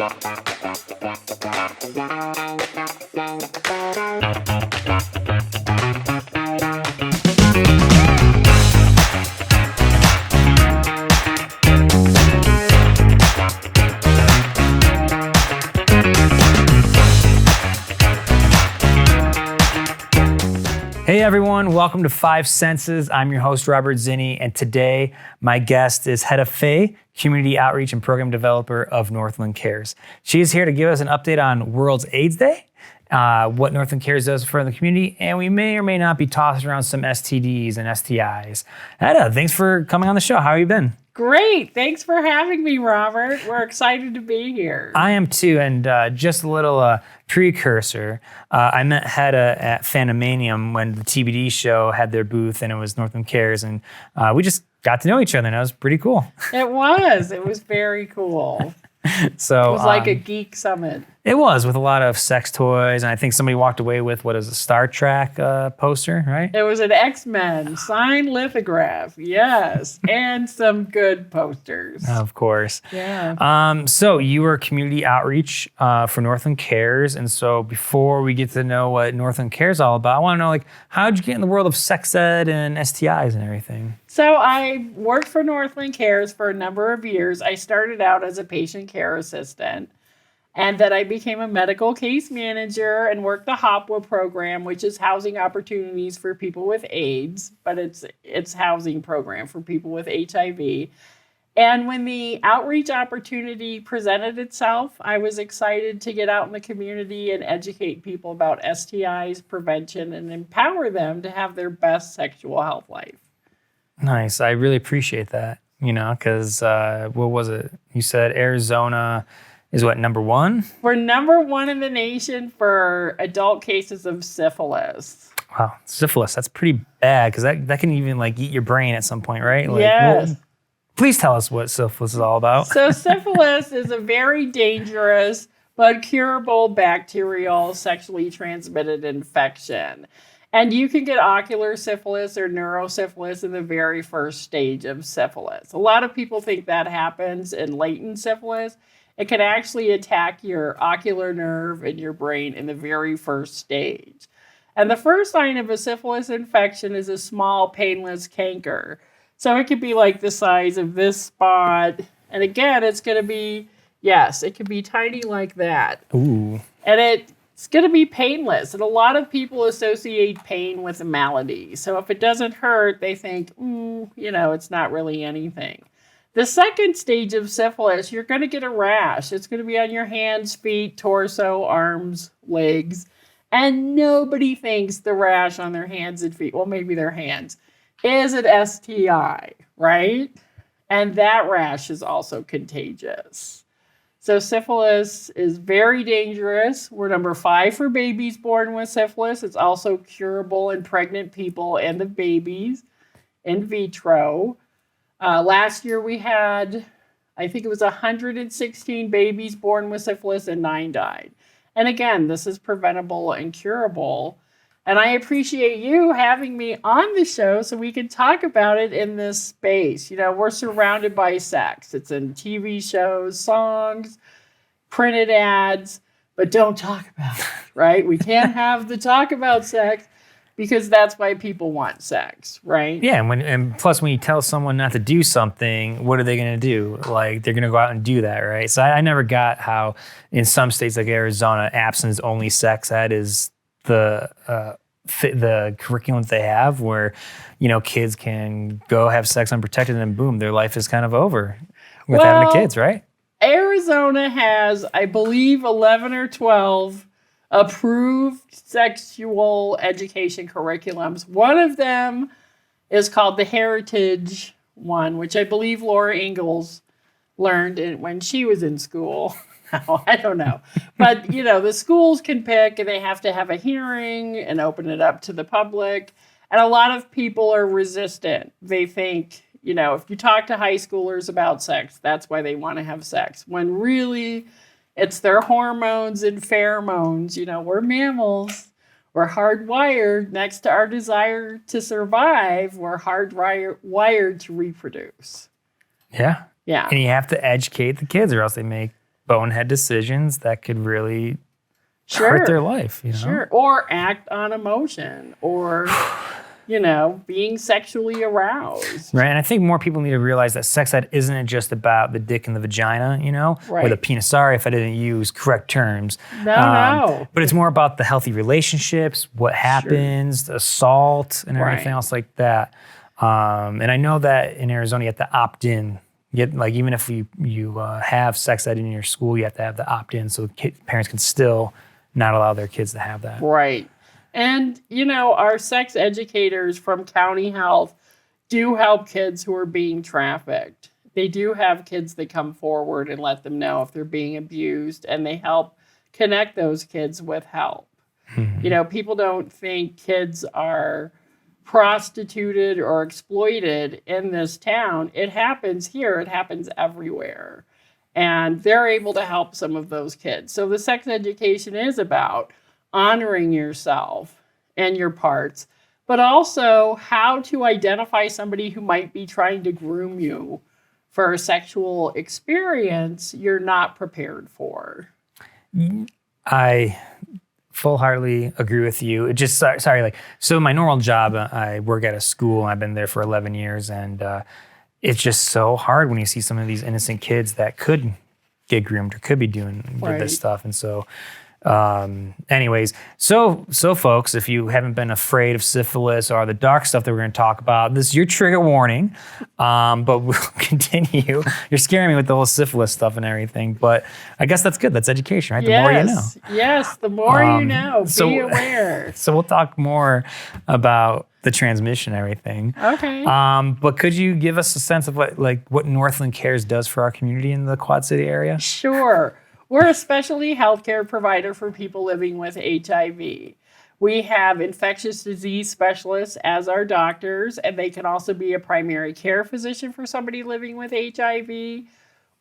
Hey everyone, welcome to Five Senses. I'm your host, Robert Zinni, and today my guest is Hedda Fay, Community Outreach and Program Developer of Northland Cares. She is here to give us an update on World's AIDS Day, what Northland Cares does for the community, and we may or may not be tossing around some STDs and STIs. Hedda, thanks for coming on the show. How have you been? Great. Thanks for having me, Robert. We're excited to be here. I am too, and just a little precursor. I met Hedda at Phantomanium when the TBD show had their booth, and it was Northland Cares, and we just got to know each other, and that was pretty cool. It was. It was very cool. So it was like a geek summit. It was, with a lot of sex toys, and I think somebody walked away with, what is a Star Trek poster, right? It was an X-Men signed lithograph, yes, and some good posters. Of course. Yeah. So you were community outreach for Northland Cares, and so before we get to know what Northland Cares is all about, I want to know, how did you get in the world of sex ed and STIs and everything? So I worked for Northland Cares for a number of years. I started out as a patient care assistant, and then I became a medical case manager and worked the HOPWA program, which is housing opportunities for people with AIDS, but it's housing program for people with HIV. And when the outreach opportunity presented itself, I was excited to get out in the community and educate people about STIs, prevention, and empower them to have their best sexual health life. Nice. I really appreciate that, because what was it? You said Arizona is what, number one? We're number one in the nation for adult cases of syphilis. Wow, syphilis, that's pretty bad, because that can even eat your brain at some point, right? Yes. Well, please tell us what syphilis is all about. So syphilis is a very dangerous but curable bacterial sexually transmitted infection. And you can get ocular syphilis or neurosyphilis in the very first stage of syphilis. A lot of people think that happens in latent syphilis. It can actually attack your ocular nerve in your brain in the very first stage. And the first sign of a syphilis infection is a small, painless canker. So it could be like the size of this spot. And again, it's going to be, it can be tiny like that. Ooh. And it's going to be painless. And a lot of people associate pain with a malady. So if it doesn't hurt, they think, it's not really anything. The second stage of syphilis, you're going to get a rash. It's going to be on your hands, feet, torso, arms, legs. And nobody thinks the rash on their hands and feet, well, maybe their hands, is an STI, right? And that rash is also contagious. So syphilis is very dangerous. We're number 5 for babies born with syphilis. It's also curable in pregnant people and the babies in vitro. Last year we had, I think it was 116 babies born with syphilis and 9 died. And again, this is preventable and curable. And I appreciate you having me on the show so we can talk about it in this space. We're surrounded by sex. It's in TV shows, songs, printed ads, but don't talk about it, right? We can't have the talk about sex, because that's why people want sex, right? Yeah, and plus when you tell someone not to do something, what are they going to do? They're going to go out and do that, right? So I never got how in some states like Arizona, abstinence-only sex ed is the curriculum that they have, where kids can go have sex unprotected and boom, their life is kind of over with having kids, right? Arizona has, I believe, 11 or 12 approved sexual education curriculums. One of them is called the Heritage one, which I believe Laura Ingalls learned when she was in school. I don't know. But, the schools can pick, and they have to have a hearing and open it up to the public. And a lot of people are resistant. They think, if you talk to high schoolers about sex, that's why they want to have sex. When really, it's their hormones and pheromones. We're mammals. We're hardwired. Next to our desire to survive, we're hardwired to reproduce. Yeah. Yeah. And you have to educate the kids, or else they make bonehead decisions that could really hurt their life, you know? Sure. Or act on emotion or, being sexually aroused. Right. And I think more people need to realize that sex ed isn't just about the dick and the vagina, or the penis. Sorry if I didn't use correct terms. No. But it's more about the healthy relationships, what happens, the assault, and everything else like that. And I know that in Arizona, you have to opt in. Even if you have sex ed in your school, you have to have the opt in so parents can still not allow their kids to have that. Right. And, our sex educators from county health do help kids who are being trafficked. They do have kids that come forward and let them know if they're being abused, and they help connect those kids with help. Mm-hmm. People don't think kids are prostituted or exploited in this town. It happens here. It happens everywhere. And they're able to help some of those kids. So the sex education is about honoring yourself and your parts, but also how to identify somebody who might be trying to groom you for a sexual experience you're not prepared for. I full-heartedly agree with you. It just, so my normal job, I work at a school, and I've been there for 11 years, and it's just so hard when you see some of these innocent kids that could get groomed or could be doing this stuff. And so, anyways, so folks, if you haven't been afraid of syphilis or the dark stuff that we're going to talk about, this is your trigger warning. But we'll continue. You're scaring me with the whole syphilis stuff and everything, but I guess that's good. That's education, right? The more you know. Yes, the more you know. Be aware. So we'll talk more about the transmission and everything. Okay. But could you give us a sense of what Northland Cares does for our community in the Quad City area? Sure. We're a specialty healthcare provider for people living with HIV. We have infectious disease specialists as our doctors, and they can also be a primary care physician for somebody living with HIV.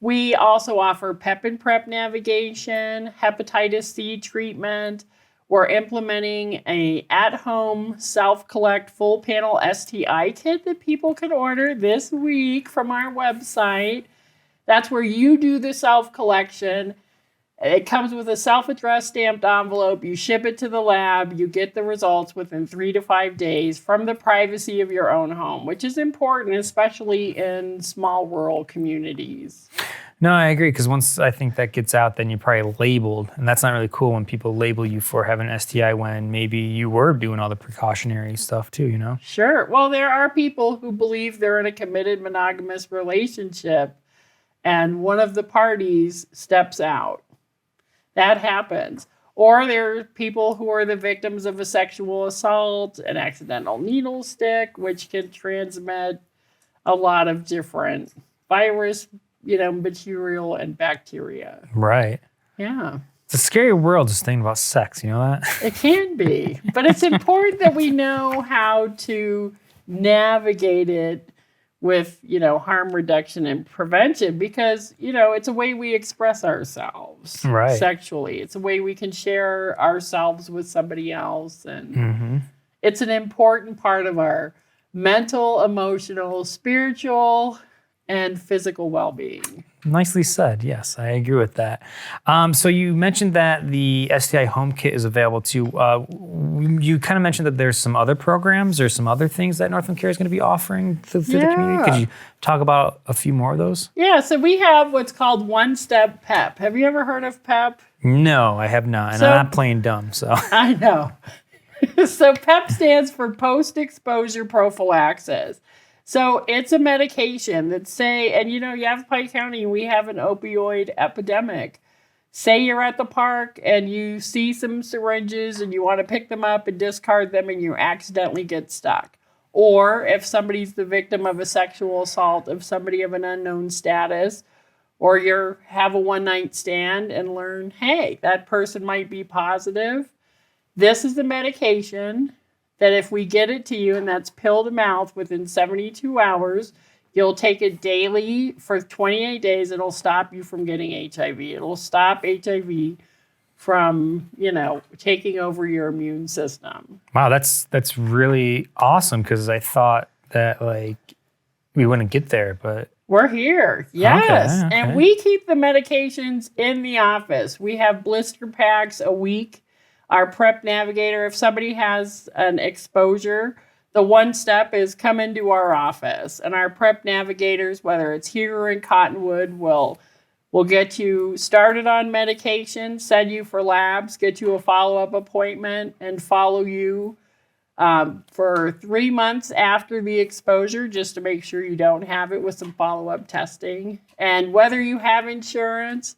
We also offer PEP and PrEP navigation, hepatitis C treatment. We're implementing a at-home self-collect full panel STI kit that people can order this week from our website. That's where you do the self-collection. It comes with a self-addressed stamped envelope. You ship it to the lab. You get the results within 3 to 5 days from the privacy of your own home, which is important, especially in small rural communities. No, I agree, because once I think that gets out, then you're probably labeled. And that's not really cool when people label you for having an STI when maybe you were doing all the precautionary stuff too, Sure. Well, there are people who believe they're in a committed monogamous relationship and one of the parties steps out. That happens. Or there are people who are the victims of a sexual assault, an accidental needle stick, which can transmit a lot of different virus, material and bacteria. Right. Yeah. It's a scary world just thinking about sex, you know that? It can be. But it's important that we know how to navigate it with, harm reduction and prevention because, it's a way we express ourselves sexually. It's a way we can share ourselves with somebody else. And it's an important part of our mental, emotional, spiritual, and physical well-being. Nicely said. Yes, I agree with that. So you mentioned that the STI home kit is available too. You kind of mentioned that there's some other programs or some other things that Northland Care is going to be offering to the community. Could you talk about a few more of those? Yeah, so we have what's called one-step PEP. Have you ever heard of PEP? No, I have not. And I'm not playing dumb, so. I know. So PEP stands for post-exposure prophylaxis. So it's a medication that Yavapai County, we have an opioid epidemic. Say you're at the park and you see some syringes and you want to pick them up and discard them and you accidentally get stuck. Or if somebody's the victim of a sexual assault of somebody of an unknown status, or you have a one-night stand and learn, hey, that person might be positive. This is the medication that if we get it to you, and that's pill to mouth within 72 hours, you'll take it daily for 28 days. It'll stop you from getting HIV. It'll stop HIV from, taking over your immune system. Wow, that's really awesome because I thought that we wouldn't get there, but We're here. Yes. Okay. And we keep the medications in the office. We have blister packs a week. Our prep navigator, if somebody has an exposure, the one step is come into our office. And our prep navigators, whether it's here or in Cottonwood, will get you started on medication, send you for labs, get you a follow-up appointment, and follow you for 3 months after the exposure, just to make sure you don't have it, with some follow-up testing. And whether you have insurance,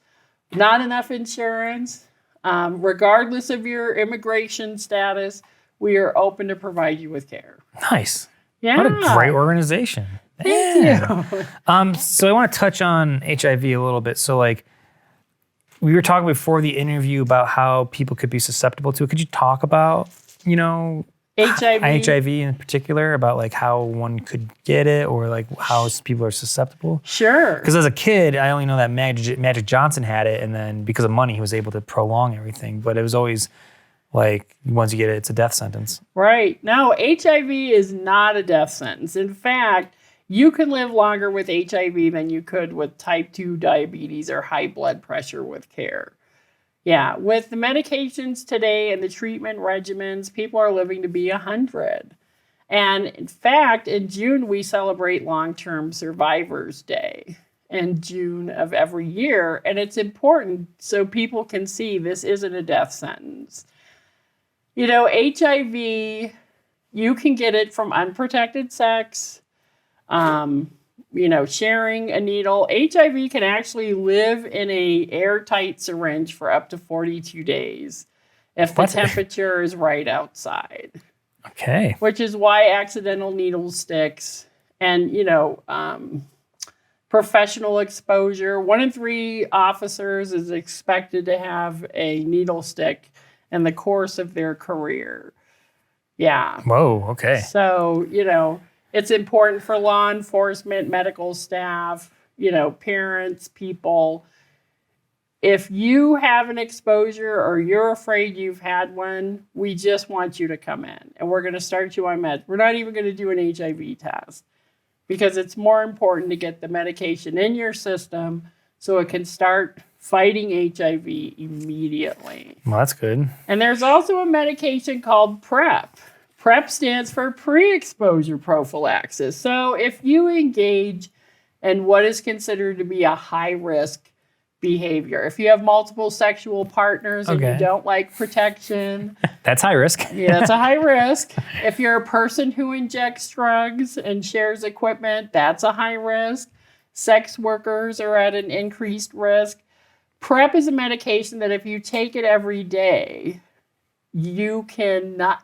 not enough insurance, regardless of your immigration status, we are open to provide you with care. Nice. Yeah. What a great organization. Thank you. So I want to touch on HIV a little bit. So like we were talking before the interview about how people could be susceptible to it. Could you talk about, HIV in particular, about like how one could get it, or like how people are susceptible? Sure. Because as a kid, I only know that Magic Johnson had it, and then because of money, he was able to prolong everything. But it was always like, once you get it, it's a death sentence. Right. No, HIV is not a death sentence. In fact, you can live longer with HIV than you could with type 2 diabetes or high blood pressure with care. Yeah, with the medications today and the treatment regimens, people are living to be 100. And in fact, in June, we celebrate Long-Term Survivors Day in June of every year. And it's important so people can see this isn't a death sentence. HIV, you can get it from unprotected sex, sharing a needle. HIV can actually live in a airtight syringe for up to 42 days if the temperature is right outside. Okay. Which is why accidental needle sticks and, professional exposure. 1 in 3 officers is expected to have a needle stick in the course of their career. Yeah. Whoa, okay. So, it's important for law enforcement, medical staff, parents, people. If you have an exposure or you're afraid you've had one, we just want you to come in and we're going to start you on meds. We're not even going to do an HIV test because it's more important to get the medication in your system so it can start fighting HIV immediately. Well, that's good. And there's also a medication called PrEP. PrEP stands for pre-exposure prophylaxis. So if you engage in what is considered to be a high-risk behavior, if you have multiple sexual partners and you don't like protection. That's high risk. Yeah, that's a high risk. If you're a person who injects drugs and shares equipment, that's a high risk. Sex workers are at an increased risk. PrEP is a medication that if you take it every day, you cannot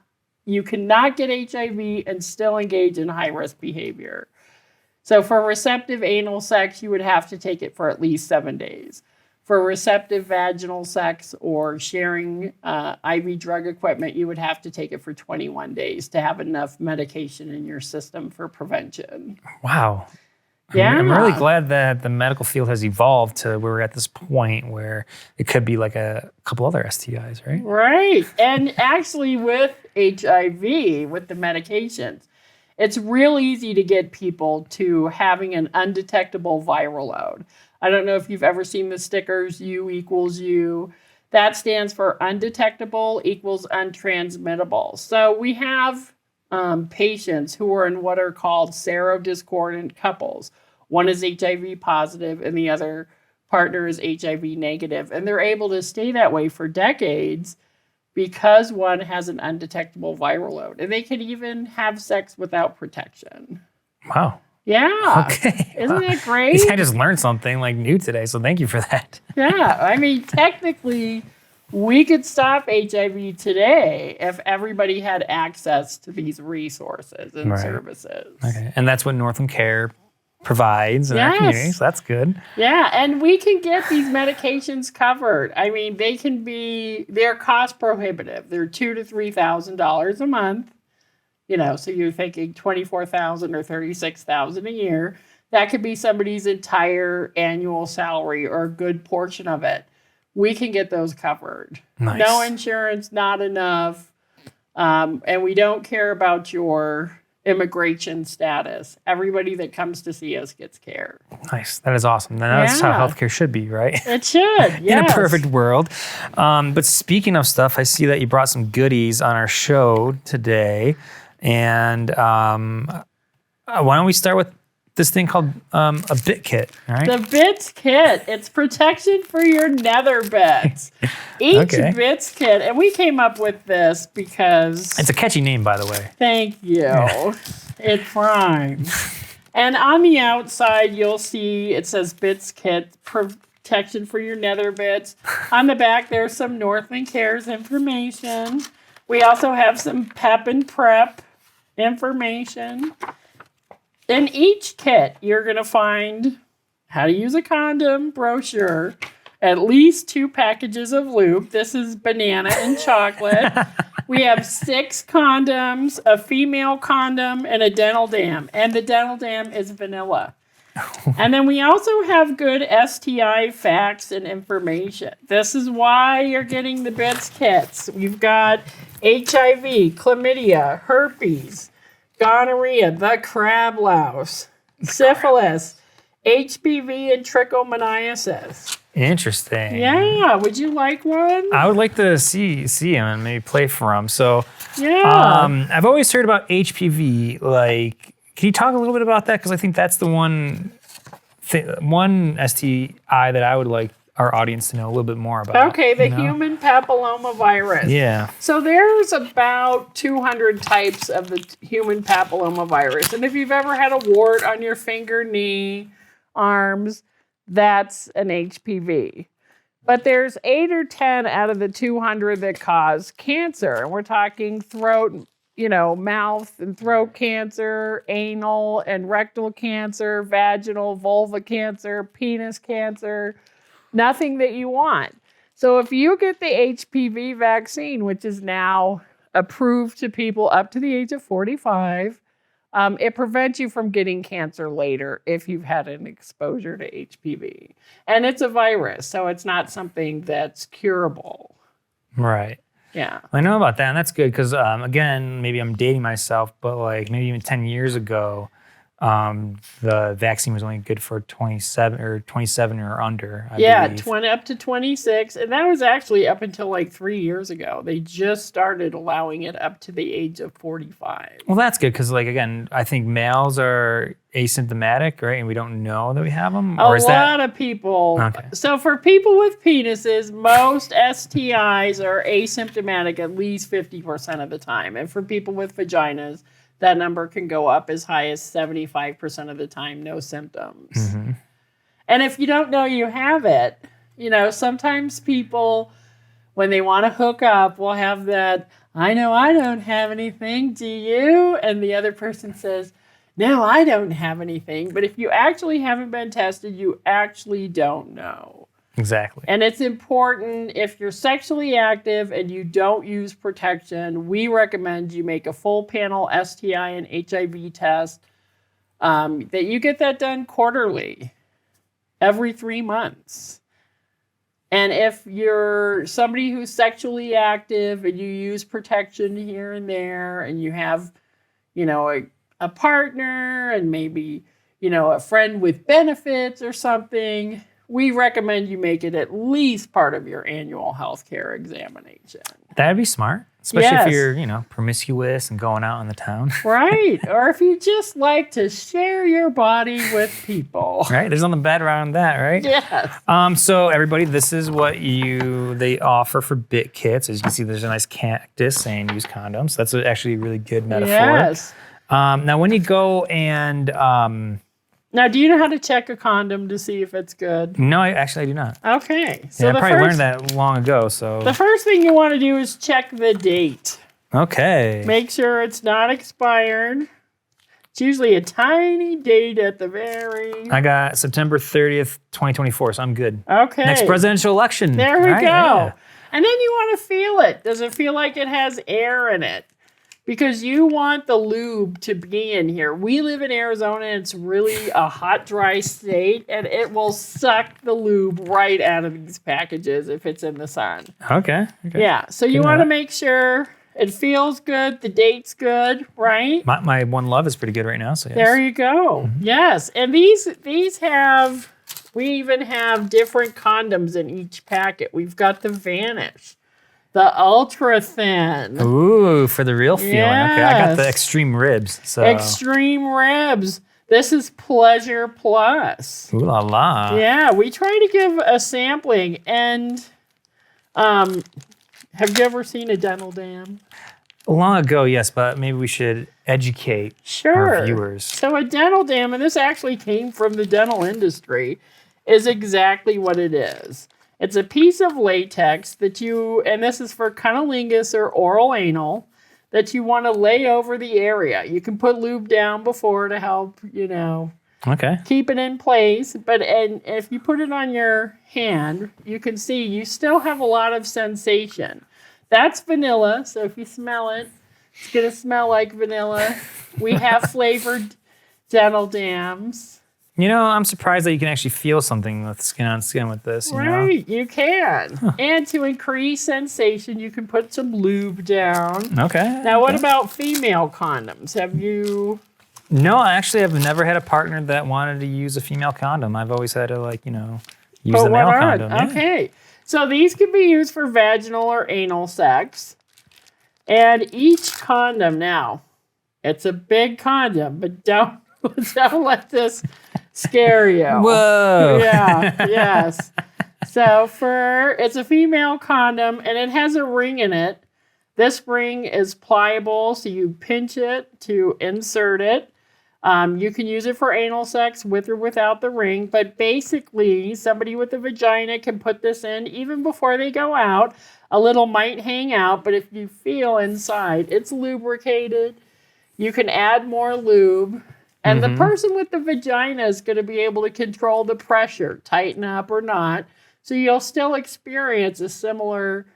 get HIV and still engage in high-risk behavior. So for receptive anal sex, you would have to take it for at least 7 days. For receptive vaginal sex or sharing IV drug equipment, you would have to take it for 21 days to have enough medication in your system for prevention. Wow. Yeah. I'm really glad that the medical field has evolved to where we're at this point where it could be like a couple other STIs, right? Right. And actually with HIV, with the medications, it's real easy to get people to having an undetectable viral load. I don't know if you've ever seen the stickers, U equals U. That stands for undetectable equals untransmittable. So we have patients who are in what are called serodiscordant couples. One is HIV positive and the other partner is HIV negative. And they're able to stay that way for decades because one has an undetectable viral load. And they can even have sex without protection. Wow. Yeah. Okay. Isn't that great? I just learned something like new today, so thank you for that. Yeah. I mean, technically, we could stop HIV today if everybody had access to these resources and services. Okay. And that's what Northland Care provides in our community, so that's good. Yeah, and we can get these medications covered. I mean, they're cost prohibitive. They're $2,000 to $3,000 a month. So you're thinking $24,000 or $36,000 a year. That could be somebody's entire annual salary or a good portion of it. We can get those covered. Nice. No insurance, not enough. And we don't care about your immigration status. Everybody that comes to see us gets care. Nice. That is awesome. That's how healthcare should be, right? It should, In a perfect world. But speaking of stuff, I see that you brought some goodies on our show today. And why don't we start with this thing called a bit kit, all right? The bits kit. It's protection for your nether bits. Each bits kit, and we came up with this because... It's a catchy name, by the way. Thank you. It rhymes. And on the outside, you'll see it says bits kit, protection for your nether bits. On the back, there's some Northland Cares information. We also have some pep and prep information. In each kit, you're going to find how to use a condom brochure, at least 2 packages of lube. This is banana and chocolate. We have 6 condoms, a female condom, and a dental dam. And the dental dam is vanilla. And then we also have good STI facts and information. This is why you're getting the bits kits. We've got HIV, chlamydia, herpes, gonorrhea, the crab louse, syphilis, HPV, and trichomoniasis. Interesting. Yeah, would you like one? I would like to see him and maybe play for him. So, yeah. I've always heard about HPV. Like, can you talk a little bit about that? Because I think that's the one STI that I would like our audience to know a little bit more about. Okay, the human papilloma virus. Yeah. So there's about 200 types of the human papilloma virus. And if you've ever had a wart on your finger, knee, arms, that's an HPV. But there's 8 or 10 out of the 200 that cause cancer. And we're talking throat, mouth and throat cancer, anal and rectal cancer, vaginal, vulva cancer, penis cancer. Nothing that you want. So if you get the HPV vaccine, which is now approved to people up to the age of 45, it prevents you from getting cancer later if you've had an exposure to HPV. And it's a virus, so it's not something that's curable. Right. Yeah. I know about that, and that's good because, again, maybe I'm dating myself, but like maybe even 10 years ago, the vaccine was only good for 27 or under. I believe. Up to 26. And that was actually up until like 3 years ago. They just started allowing it up to the age of 45. Well, that's good because, like, again, I think males are asymptomatic, right? And we don't know that we have them. A lot of people. Okay. So for people with penises, most STIs are asymptomatic at least 50% of the time. And for people with vaginas, that number can go up as high as 75% of the time, no symptoms. Mm-hmm. And if you don't know you have it, sometimes people, when they want to hook up, will have that, I know I don't have anything, do you? And the other person says, no, I don't have anything. But if you actually haven't been tested, you actually don't know. Exactly. And it's important, if you're sexually active and you don't use protection, we recommend you make a full panel STI and HIV test, that you get that done quarterly, every 3 months. And if you're somebody who's sexually active and you use protection here and there and you have, a partner and maybe, a friend with benefits or something, we recommend you make it at least part of your annual healthcare examination. That'd be smart, especially if you're, promiscuous and going out in the town. Right. Or if you just like to share your body with people. Right. There's nothing bad around that, right? Yes. So everybody, this is what they offer for bit kits. As you can see, there's a nice cactus saying use condoms. That's actually a really good metaphor. Yes. Now, when you go and... Now, do you know how to check a condom to see if it's good? No, I do not. Okay. So I probably learned that long ago. So the first thing you want to do is check the date. Okay. Make sure it's not expired. It's usually a tiny date at the very... I got September 30th, 2024, so I'm good. Okay. Next presidential election. There we go. Yeah. And then you want to feel it. Does it feel like it has air in it? Because you want the lube to be in here. We live in Arizona, and it's really a hot, dry state, and it will suck the lube right out of these packages if it's in the sun. Okay. Yeah, so you want to make sure It feels good. The date's good, right? My one love is pretty good right now. So yes. There you go. Yes, and these have. We even have different condoms in each packet. We've got the Vanish, the Ultra Thin. Ooh, for the real feeling. Yes. Okay, I got the Extreme Ribs. So. Extreme Ribs. This is Pleasure Plus. Ooh la la. Yeah, we try to give a sampling. And have you ever seen a dental dam? Long ago, yes, but maybe we should educate our viewers. So a dental dam, and this actually came from the dental industry, is exactly what it is. It's a piece of latex that and this is for cunnilingus or oral anal, that you want to lay over the area. You can put lube down before to help, Okay. keep it in place. And if you put it on your hand, you can see you still have a lot of sensation. That's vanilla, so if you smell it, it's going to smell like vanilla. We have flavored dental dams. I'm surprised that you can actually feel something with skin on skin with this. Right, you can. Huh. And to increase sensation, you can put some lube down. Okay. Now, what about female condoms? Have you... No, I actually have never had a partner that wanted to use a female condom. I've always had to, use the male condom. Okay. Yeah. So these can be used for vaginal or anal sex. And each condom now, it's a big condom, but don't let this scare you. Whoa. Yeah, yes. So it's a female condom, and it has a ring in it. This ring is pliable, so you pinch it to insert it. You can use it for anal sex with or without the ring, but basically somebody with a vagina can put this in even before they go out. A little might hang out, but if you feel inside, it's lubricated. You can add more lube. And the person with the vagina is going to be able to control the pressure, tighten up or not. So you'll still experience a similar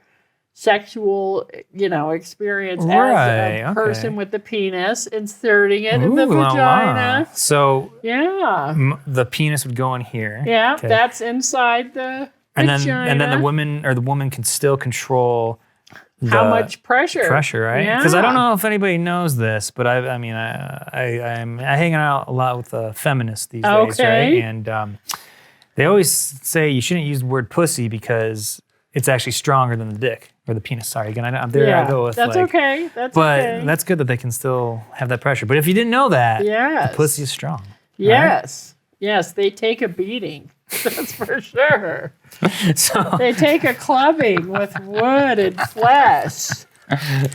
sexual, experience as a person with the penis, inserting it in the vagina. La. So yeah, the penis would go in here. Yeah, that's inside the vagina. And then the woman can still control how much pressure. Pressure, right? Because I don't know if anybody knows this, but I'm hanging out a lot with feminists these days, right? And they always say you shouldn't use the word pussy because it's actually stronger than the dick or the penis. Sorry, again, I go with that's okay. But that's good that they can still have that pressure. But if you didn't know that, the pussy is strong. Yes, right? Yes, they take a beating. That's for sure. So they take a clubbing with wood and flesh.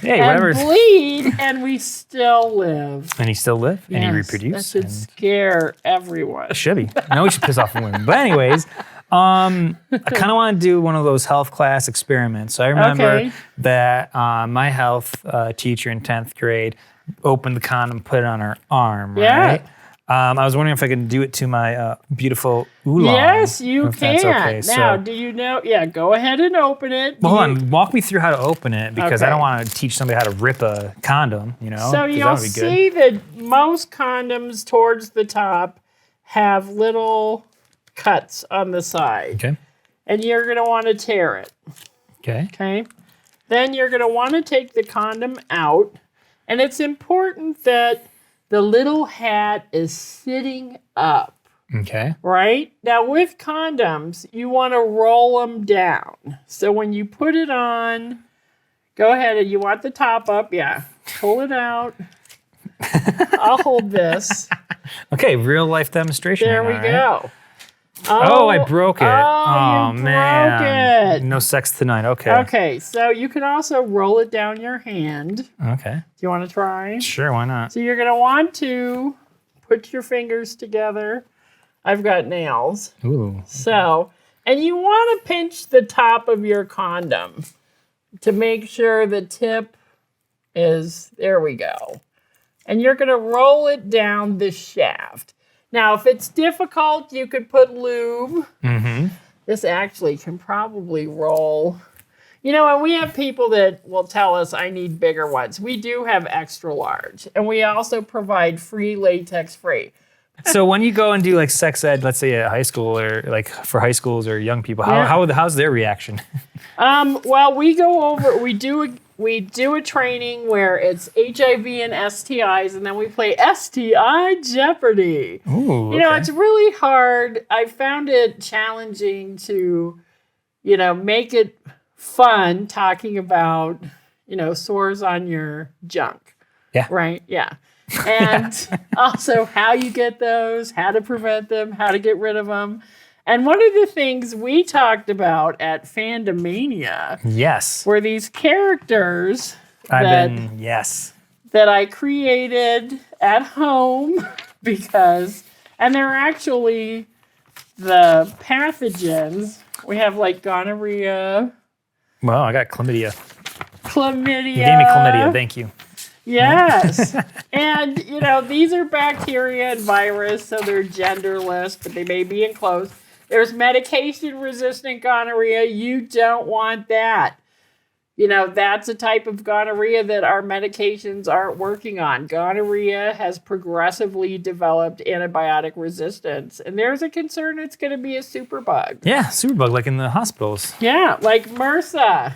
Hey, and whatever. Bleed, and we still live. And he still live, and he reproduce. That should scare everyone. It should be. No, we should piss off women. But anyways, I kind of want to do one of those health class experiments. So I remember that my health teacher in 10th grade opened the condom, put it on her arm, right? I was wondering if I could do it to my beautiful oolong. Yes, you can. Okay. Now, do you know? Yeah, go ahead and open it. Well, hold on. Walk me through how to open it because I don't want to teach somebody how to rip a condom, So you'll see that most condoms towards the top have little cuts on the side. Okay. And you're going to want to tear it. Okay. Okay. Then you're going to want to take the condom out. And it's important that the little hat is sitting up. Okay. Right? Now, with condoms, you want to roll them down. So when you put it on, go ahead and you want the top up. Yeah. Pull it out. I'll hold this. Okay. Real life demonstration. There we go. Oh, I broke it. Oh, you man. broke it. No sex tonight. Okay. Okay, so you can also roll it down your hand. Okay. Do you want to try? Sure, why not? So you're going to want to put your fingers together. I've got nails. Ooh. So, and you want to pinch the top of your condom to make sure the tip is, there we go. And you're going to roll it down the shaft. Now, if it's difficult, you could put lube. Mm-hmm. This actually can probably roll. And we have people that will tell us, I need bigger ones. We do have extra large. And we also provide free latex free. So when you go and do sex ed, let's say at high school or for high schools or young people, how's their reaction? Well, we do we do a training where it's HIV and STIs, and then we play STI Jeopardy. Ooh, You know, okay. it's really hard. I found it challenging to, make it fun talking about, sores on your junk. Yeah. Right? Yeah. And also how you get those, how to prevent them, how to get rid of them. And one of the things we talked about at Fandomania Yes. were these characters Yes. that I created at home and they're actually the pathogens. We have like gonorrhea. Well, I got chlamydia. Chlamydia. You gave me chlamydia. Thank you. Yes. And, these are bacteria and virus, so they're genderless, but they may be enclosed. There's medication-resistant gonorrhea. You don't want that. That's a type of gonorrhea that our medications aren't working on. Gonorrhea has progressively developed antibiotic resistance, and there's a concern it's going to be a superbug. Yeah, superbug, like in the hospitals. Yeah, like MRSA,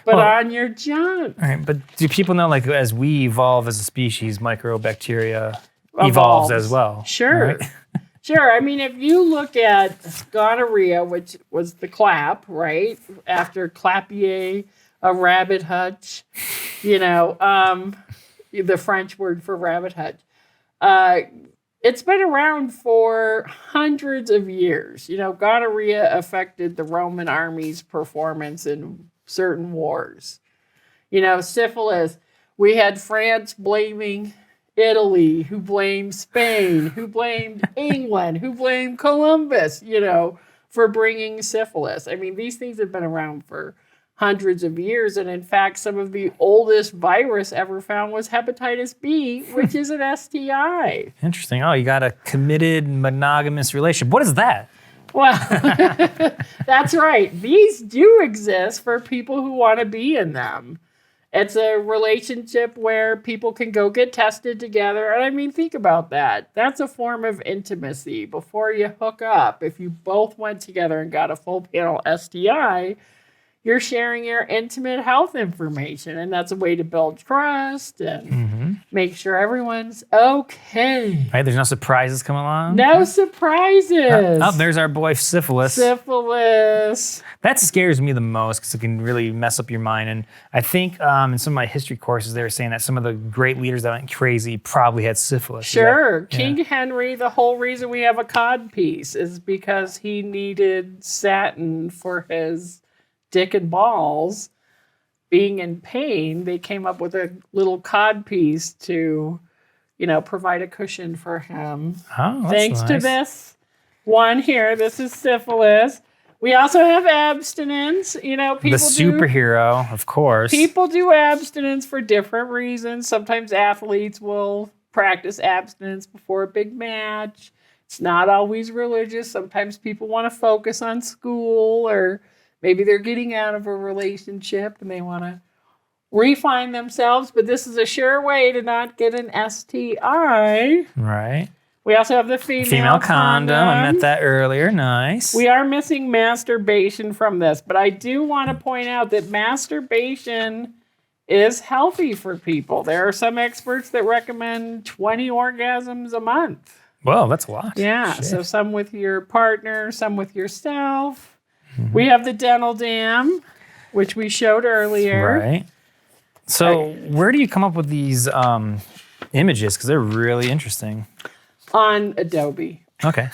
but on your junk. All right, but do people know, like, as we evolve as a species, microbacteria evolves as well? Sure. Right? Sure. I mean, if you look at gonorrhea, which was the clap, right? After clapier, a rabbit hutch, the French word for rabbit hutch. It's been around for hundreds of years. Gonorrhea affected the Roman army's performance in certain wars. Syphilis, we had France blaming Italy, who blamed Spain, who blamed England, who blamed Columbus, for bringing syphilis. I mean, these things have been around for hundreds of years. And in fact, some of the oldest virus ever found was hepatitis B, which is an STI. Interesting. Oh, you got a committed monogamous relationship. What is that? Well, that's right. These do exist for people who want to be in them. It's a relationship where people can go get tested together. And I mean, think about that. That's a form of intimacy. Before you hook up, if you both went together and got a full panel STI, you're sharing your intimate health information. And that's a way to build trust and make sure everyone's okay. Right, there's no surprises coming along? No surprises. Oh, there's our boy Syphilis. Syphilis. That scares me the most because it can really mess up your mind. And I think in some of my history courses, they were saying that some of the great leaders that went crazy probably had syphilis. Sure. King Henry, the whole reason we have a cod piece is because he needed satin for his dick and balls. Being in pain, they came up with a little cod piece to, provide a cushion for him. Oh, that's Thanks to nice. this one here. This is syphilis. We also have abstinence. People The superhero, of course. People do abstinence for different reasons. Sometimes athletes will practice abstinence before a big match. It's not always religious. Sometimes people want to focus on school, or maybe they're getting out of a relationship and they want to refine themselves. But this is a sure way to not get an STI. Right. We also have the female condom. I met that earlier. Nice. We are missing masturbation from this, but I do want to point out that masturbation is healthy for people. There are some experts that recommend 20 orgasms a month. Whoa, that's a lot. Yeah, Shit. so some with your partner, some with yourself. We have the dental dam, which we showed earlier. Right. So where do you come up with these images? Because they're really interesting. On Adobe. Okay.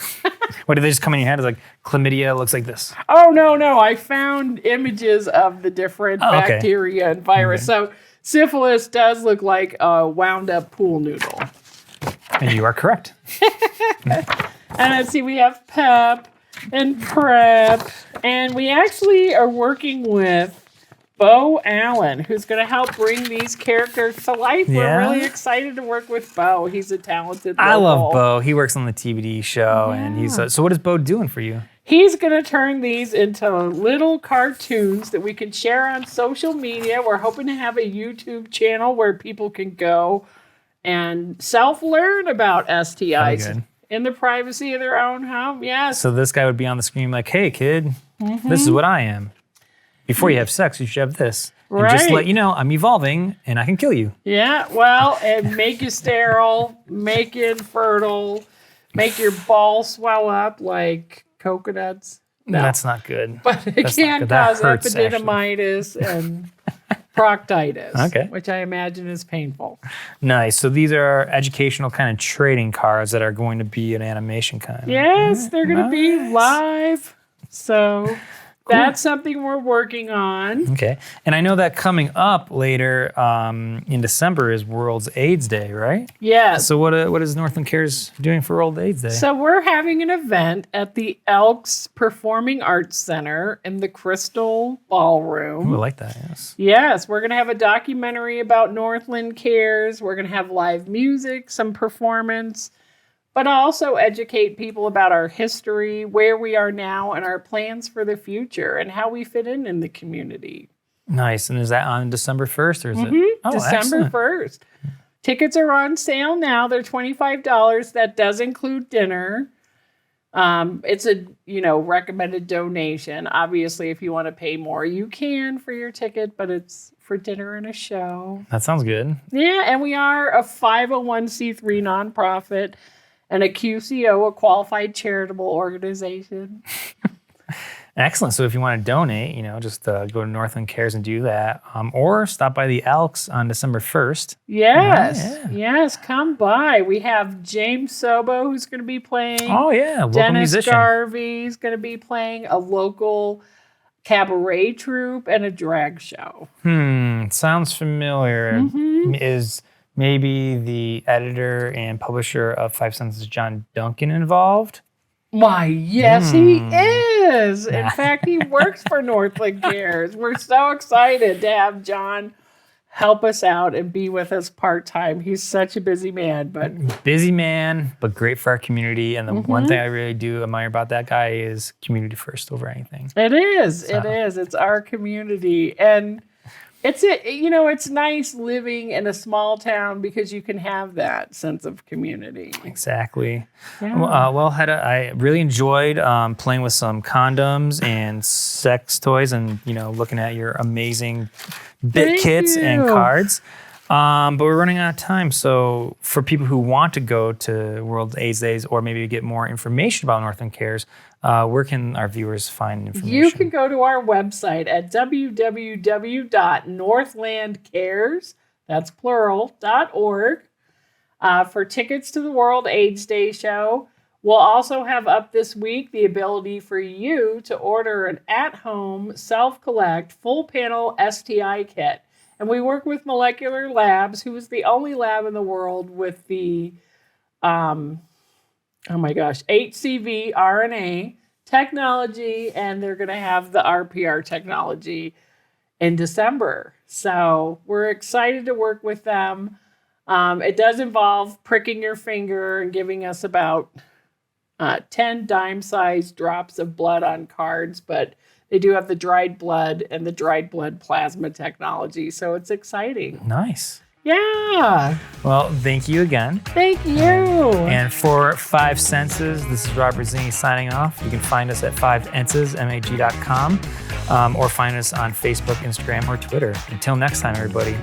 What, do they just come in your head? It's like chlamydia looks like this. Oh, no. I found images of the different bacteria and virus. Okay. So syphilis does look like a wound up pool noodle. And you are correct. And let's see, we have PEP and PrEP. And we actually are working with Bo Allen, who's going to help bring these characters to life. Yeah. We're really excited to work with Bo. He's a talented I local. love Bo. He works on the TBD show, and he's so what is Bo doing for you? He's going to turn these into little cartoons that we can share on social media. We're hoping to have a YouTube channel where people can go and self-learn about STIs in the privacy of their own home. Yes. So this guy would be on the screen like, hey, kid, this is what I am. before you have sex, you should have this. And just let you know, I'm evolving and I can kill you. Yeah, well, and make you sterile, make you infertile, make your balls swell up like coconuts. No. That's not good. But it can cause epididymitis and proctitis, which I imagine is painful. Nice. So these are educational kind of trading cards that are going to be an animation kind of. Yes, they're going to be live. So that's something we're working on. Okay. And I know that coming up later in December is World AIDS Day, right? Yes. So what is Northland Cares doing for World AIDS Day? So we're having an event at the Elks Performing Arts Center in the Crystal Ballroom. Ooh, I like that, yes. Yes, we're going to have a documentary about Northland Cares. We're going to have live music, some performance, but also educate people about our history, where we are now, and our plans for the future, and how we fit in the community. Nice. And is that on December 1st, or is it? Oh, December excellent. 1st. Tickets are on sale now. They're $25. That does include dinner. It's a, recommended donation. Obviously, if you want to pay more, you can for your ticket, but it's for dinner and a show. That sounds good. Yeah, and we are a 501c3 nonprofit and a QCO, a qualified charitable organization. Excellent. So if you want to donate, just go to Northland Cares and do that. Or stop by the Elks on December 1st. Yes. Yes, come by. We have James Sobo, who's going to be playing. Oh, yeah. Local Dennis musician. Garvey's going to be playing, a local cabaret troupe, and a drag show. Sounds familiar. Is maybe the editor and publisher of Five Senses, John Duncan, involved? Why, yes, he is. In fact, he works for Northland Cares. We're so excited to have John help us out and be with us part-time. He's such a busy man, but great for our community. And the one thing I really do admire about that guy is community first over anything. It is. So. It is. It's our community. And it's nice living in a small town because you can have that sense of community. Exactly. Yeah. Well, Hedda, I really enjoyed playing with some condoms and sex toys and, looking at your amazing bit kits and cards. But we're running out of time. So for people who want to go to World AIDS Days or maybe get more information about Northland Cares, where can our viewers find information? You can go to our website at www.northlandcares, that's plural, .org, for tickets to the World AIDS Day show. We'll also have up this week the ability for you to order an at-home, self-collect, full-panel STI kit. And we work with Molecular Labs, who is the only lab in the world with the, HCV RNA technology, and they're going to have the RPR technology in December. So we're excited to work with them. It does involve pricking your finger and giving us about 10 dime-sized drops of blood on cards, but they do have the dried blood and the dried blood plasma technology, so it's exciting. Nice. Yeah. Well, thank you again. Thank you. And for Five Senses, this is Robert Zinni signing off. You can find us at 5enses.mag.com or find us on Facebook, Instagram, or Twitter. Until next time, everybody.